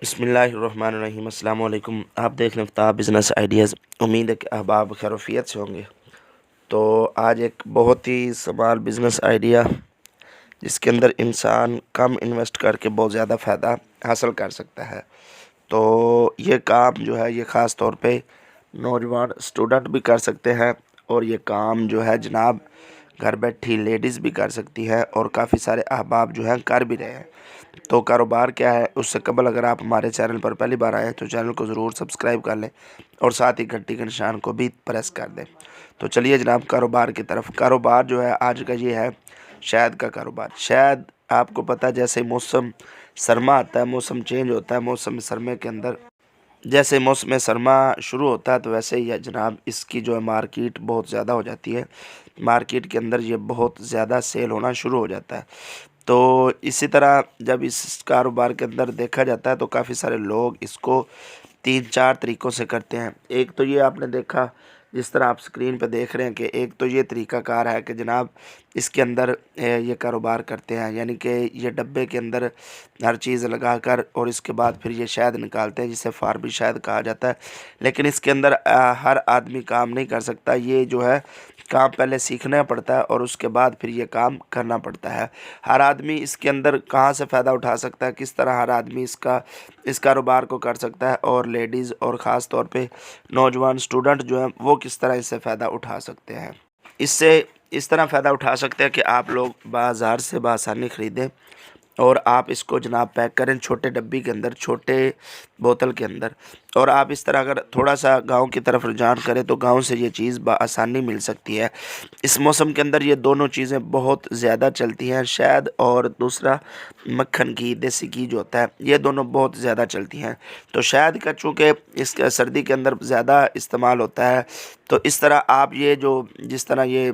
بسم اللہ الرحمن الرحیم۔ السلام علیکم۔ آپ دیکھ رہے ہیں فتح بزنس آئیڈیاز۔ امید ہے کہ احباب خیروفیت سے ہوں گے۔ تو آج ایک بہت ہی سمال بزنس آئیڈیا جس کے اندر انسان کم انویسٹ کر کے بہت زیادہ فائدہ حاصل کر سکتا ہے۔ تو یہ کام جو ہے یہ خاص طور پہ نوجوان اسٹوڈنٹ بھی کر سکتے ہیں، اور یہ کام جو ہے جناب گھر بیٹھی لیڈیز بھی کر سکتی ہے، اور کافی سارے احباب جو ہیں کر بھی رہے ہیں۔ تو کاروبار کیا ہے اس سے قبل اگر آپ ہمارے چینل پر پہلی بار آئے ہیں تو چینل کو ضرور سبسکرائب کر لیں، اور ساتھ ہی گھنٹی کے نشان کو بھی پریس کر دیں۔ تو چلیے جناب کاروبار کی طرف۔ کاروبار جو ہے آج کا یہ ہے شہد کا کاروبار۔ شہد آپ کو پتہ جیسے موسم سرما آتا ہے، موسم چینج ہوتا ہے، موسم سرما کے اندر جیسے موسم سرما شروع ہوتا ہے تو ویسے ہی جناب اس کی جو ہے مارکیٹ بہت زیادہ ہو جاتی ہے۔ مارکیٹ کے اندر یہ بہت زیادہ سیل ہونا شروع ہو جاتا ہے۔ تو اسی طرح جب اس کاروبار کے اندر دیکھا جاتا ہے تو کافی سارے لوگ اس کو 3-4 طریقوں سے کرتے ہیں۔ ایک تو یہ آپ نے دیکھا جس طرح آپ سکرین پہ دیکھ رہے ہیں کہ ایک تو یہ طریقہ کار ہے کہ جناب اس کے اندر یہ کاروبار کرتے ہیں، یعنی کہ یہ ڈبے کے اندر ہر چیز لگا کر اور اس کے بعد پھر یہ شہد نکالتے ہیں جسے فارمی شہد کہا جاتا ہے۔ لیکن اس کے اندر ہر آدمی کام نہیں کر سکتا، یہ جو ہے کام پہلے سیکھنا پڑتا ہے اور اس کے بعد پھر یہ کام کرنا پڑتا ہے۔ ہر آدمی اس کے اندر کہاں سے فائدہ اٹھا سکتا ہے، کس طرح ہر آدمی اس کاروبار کو کر سکتا ہے، اور لیڈیز اور خاص طور پہ نوجوان اسٹوڈنٹ جو ہیں وہ کس طرح اس سے فائدہ اٹھا سکتے ہیں۔ اس سے اس طرح فائدہ اٹھا سکتے ہیں کہ آپ لوگ بازار سے بآسانی خریدیں، اور آپ اس کو جناب پیک کریں چھوٹے ڈبی کے اندر، چھوٹے بوتل کے اندر، اور آپ اس طرح اگر تھوڑا سا گاؤں کی طرف رجحان کریں تو گاؤں سے یہ چیز بآسانی مل سکتی ہے۔ اس موسم کے اندر یہ دونوں چیزیں بہت زیادہ چلتی ہیں، شہد اور دوسرا مکھن کی دیسی گھی جو ہوتا ہے، یہ دونوں بہت زیادہ چلتی ہیں۔ تو شہد کا چونکہ اس کا سردی کے اندر زیادہ استعمال ہوتا ہے، تو اس طرح آپ یہ جس طرح یہ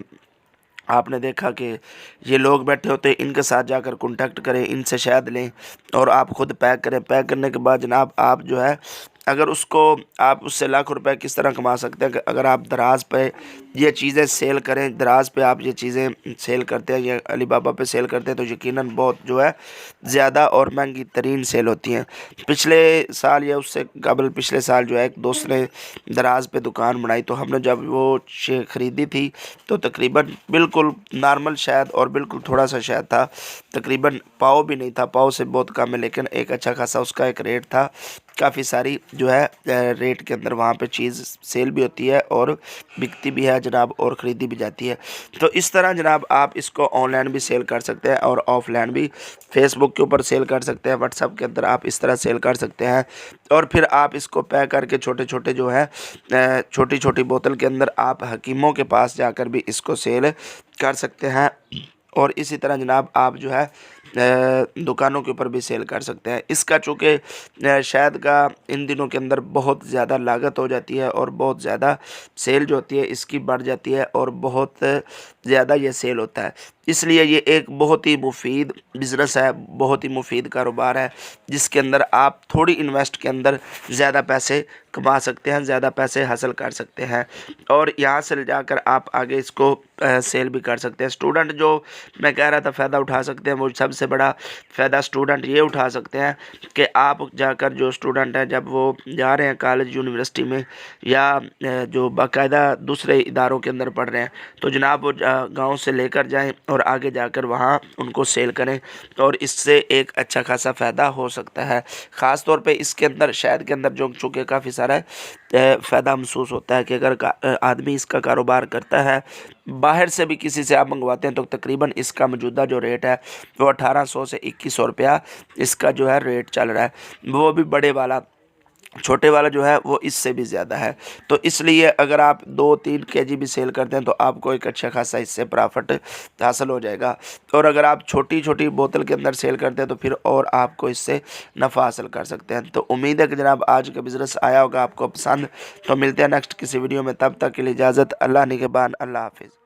آپ نے دیکھا کہ یہ لوگ بیٹھے ہوتے ہیں، ان کے ساتھ جا کر کنٹیکٹ کریں، ان سے شہد لیں اور آپ خود پیک کریں۔ پیک کرنے کے بعد جناب آپ جو ہے اگر آپ اس سے لاکھ روپے کس طرح کما سکتے ہیں کہ اگر آپ دراز پہ یہ چیزیں سیل کریں، دراز پہ آپ یہ چیزیں سیل کرتے ہیں یا علی بابا پہ سیل کرتے ہیں تو یقیناً بہت جو ہے زیادہ اور مہنگی ترین سیل ہوتی ہیں۔ پچھلے سال یا اس سے قبل پچھلے سال جو ہے ایک دوست نے دراز پہ دکان بنائی، تو ہم نے جب وہ خریدی تھی تو تقریباً بالکل نارمل شہد اور بالکل تھوڑا سا شہد تھا، تقریباً پاؤ بھی نہیں تھا، پاؤ سے بہت کم ہے، لیکن ایک اچھا خاصا اس کا ایک ریٹ تھا۔ کافی ساری جو ہے ریٹ کے اندر وہاں پہ چیز سیل بھی ہوتی ہے اور بکتی بھی ہے جناب، اور خریدی بھی جاتی ہے۔ تو اس طرح جناب آپ اس کو آن لائن بھی سیل کر سکتے ہیں اور آف لائن بھی، فیس بک کے اوپر سیل کر سکتے ہیں، واٹس ایپ کے اندر آپ اس طرح سیل کر سکتے ہیں، اور پھر آپ اس کو پیک کر کے چھوٹے چھوٹے جو ہے چھوٹی چھوٹی بوتل کے اندر آپ حکیموں کے پاس جا کر بھی اس کو سیل کر سکتے ہیں، اور اسی طرح جناب آپ جو ہے دکانوں کے اوپر بھی سیل کر سکتے ہیں۔ اس کا چونکہ شہد کا ان دنوں کے اندر بہت زیادہ لاگت ہو جاتی ہے اور بہت زیادہ سیل جو ہوتی ہے اس کی بڑھ جاتی ہے، اور بہت زیادہ یہ سیل ہوتا ہے، اس لیے یہ ایک بہت ہی مفید بزنس ہے، بہت ہی مفید کاروبار ہے جس کے اندر آپ تھوڑی انویسٹ کے اندر زیادہ پیسے کما سکتے ہیں، زیادہ پیسے حاصل کر سکتے ہیں، اور یہاں سے لے جا کر آپ آگے اس کو سیل بھی کر سکتے ہیں۔ اسٹوڈنٹ جو میں کہہ رہا تھا فائدہ اٹھا سکتے ہیں، وہ سب سے بڑا فائدہ اسٹوڈنٹ یہ اٹھا سکتے ہیں کہ آپ جا کر جو اسٹوڈنٹ ہیں جب وہ جا رہے ہیں کالج یونیورسٹی میں یا جو باقاعدہ دوسرے اداروں کے اندر پڑھ رہے ہیں، تو جناب وہ گاؤں سے لے کر جائیں اور آگے جا کر وہاں ان کو سیل کریں، اور اس سے ایک اچھا خاصا فائدہ ہو سکتا ہے۔ خاص طور پہ اس کے اندر شہد کے اندر جو چونکہ کافی سارا فائدہ محسوس ہوتا ہے کہ اگر آدمی اس کا کاروبار کرتا ہے، باہر سے بھی کسی سے آپ منگواتے ہیں تو تقریباً اس کا موجودہ جو ریٹ ہے وہ 1800 سے 2100 روپیہ اس کا جو ہے ریٹ چل رہا ہے، وہ بھی بڑے والا، چھوٹے والا جو ہے وہ اس سے بھی زیادہ ہے۔ تو اس لیے اگر آپ 2-3 kg بھی سیل کرتے ہیں تو آپ کو ایک اچھا خاصا اس سے پرافٹ حاصل ہو جائے گا، اور اگر آپ چھوٹی چھوٹی بوتل کے اندر سیل کرتے ہیں تو پھر اور آپ کو اس سے نفع حاصل کر سکتے ہیں۔ تو امید ہے کہ جناب آج کا بزنس آیا ہوگا آپ کو پسند، تو ملتے ہیں نیکسٹ کسی ویڈیو میں، تب تک کے لیے اجازت، اللہ نگہبان، اللہ حافظ۔